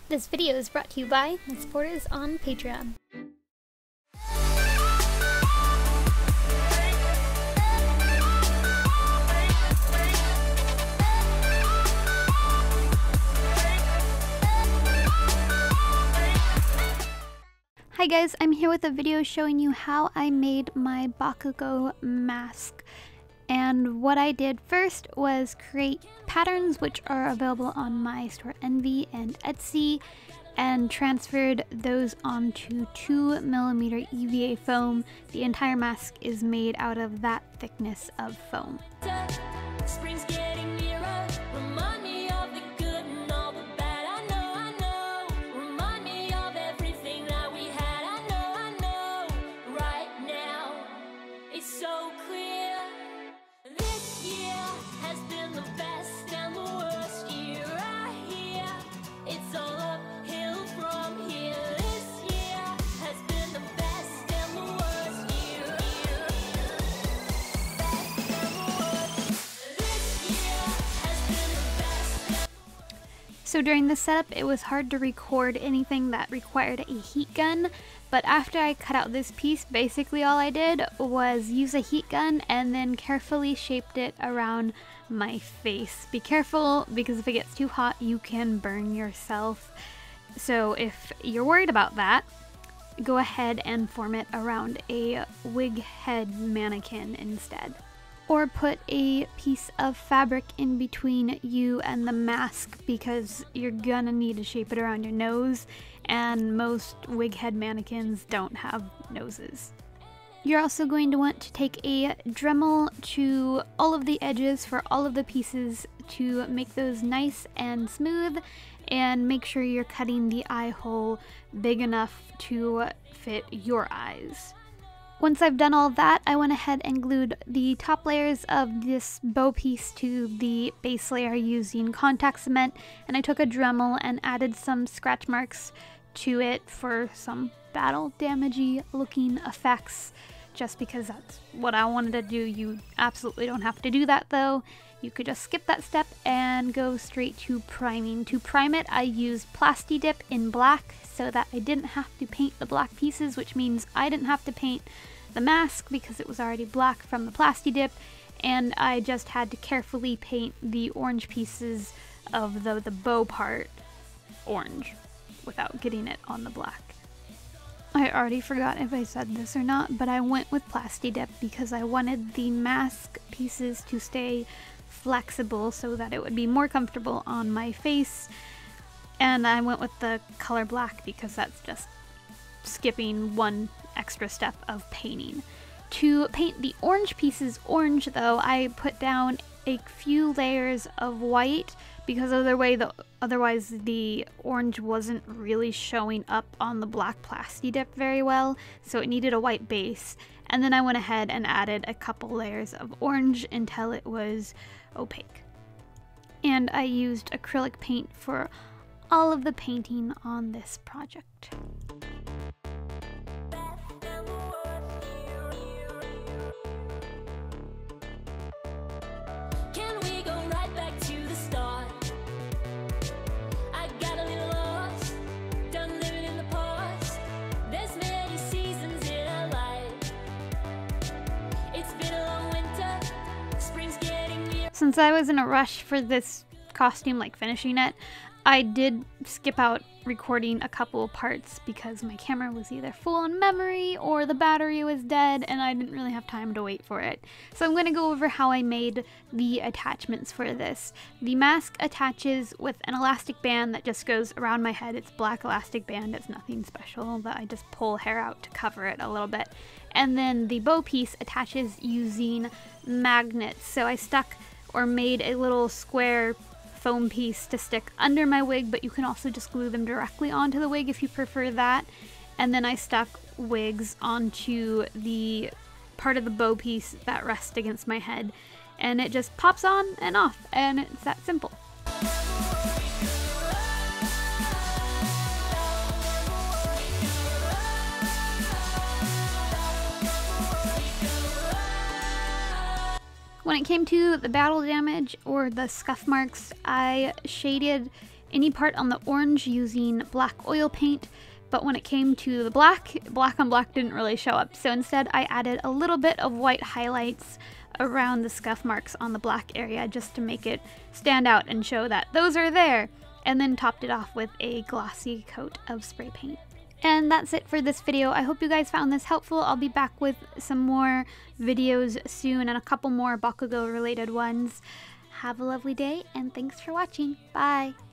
This video is brought to you by my supporters on Patreon. Hi guys, I'm here with a video showing you how I made my Bakugou mask. And what I did first was create patterns which are available on my store Envy and Etsy, and transferred those onto 2mm EVA foam. The entire mask is made out of that thickness of foam. Spring's getting nearer. Remind me of the good and all the bad. I know. Remind me of everything that we had. I know. Right now, it's so clear. This year has been the best and the worst year. I hear it's all uphill from here. This year has been the best and the worst year. Best and the worst. This year has been the best. So during the setup, it was hard to record anything that required a heat gun, but after I cut out this piece, basically all I did was use a heat gun and then carefully shaped it around my face. Be careful, because if it gets too hot, you can burn yourself. So if you're worried about that, go ahead and form it around a wig head mannequin instead. Or put a piece of fabric in between you and the mask, because you're gonna need to shape it around your nose, and most wig head mannequins don't have noses. You're also going to want to take a Dremel to all of the edges for all of the pieces to make those nice and smooth, and make sure you're cutting the eye hole big enough to fit your eyes. Once I've done all that, I went ahead and glued the top layers of this bow piece to the base layer using contact cement, and I took a Dremel and added some scratch marks to it for some battle damagey looking effects, just because that's what I wanted to do. You absolutely don't have to do that though. You could just skip that step and go straight to priming. To prime it, I used Plasti Dip in black so that I didn't have to paint the black pieces, which means I didn't have to paint the mask because it was already black from the Plasti Dip, and I just had to carefully paint the orange pieces of the bow part orange without getting it on the black. I already forgot if I said this or not, but I went with Plasti Dip because I wanted the mask pieces to stay flexible so that it would be more comfortable on my face, and I went with the color black because that's just skipping one extra step of painting. To paint the orange pieces orange though, I put down a few layers of white because otherwise the orange wasn't really showing up on the black Plasti Dip very well, so it needed a white base. And then I went ahead and added a couple layers of orange until it was opaque. And I used acrylic paint for all of the painting on this project. Can we go right back to the start? I got a little lost, done living in the past. There's many seasons in our life. It's been a long winter, spring's getting near. Since I was in a rush for this costume, like finishing it, I did skip out recording a couple of parts because my camera was either full on memory or the battery was dead and I didn't really have time to wait for it. So I'm going to go over how I made the attachments for this. The mask attaches with an elastic band that just goes around my head. It's black elastic band, it's nothing special, but I just pull hair out to cover it a little bit. And then the bow piece attaches using magnets. So I stuck or made a little square foam piece to stick under my wig, but you can also just glue them directly onto the wig if you prefer that. And then I stuck wigs onto the part of the bow piece that rests against my head, and it just pops on and off, and it's that simple. When it came to the battle damage or the scuff marks, I shaded any part on the orange using black oil paint, but when it came to the black on black didn't really show up. So instead I added a little bit of white highlights around the scuff marks on the black area just to make it stand out and show that those are there, and then topped it off with a glossy coat of spray paint. And that's it for this video. I hope you guys found this helpful. I'll be back with some more videos soon and a couple more Bakugou related ones. Have a lovely day and thanks for watching. Bye!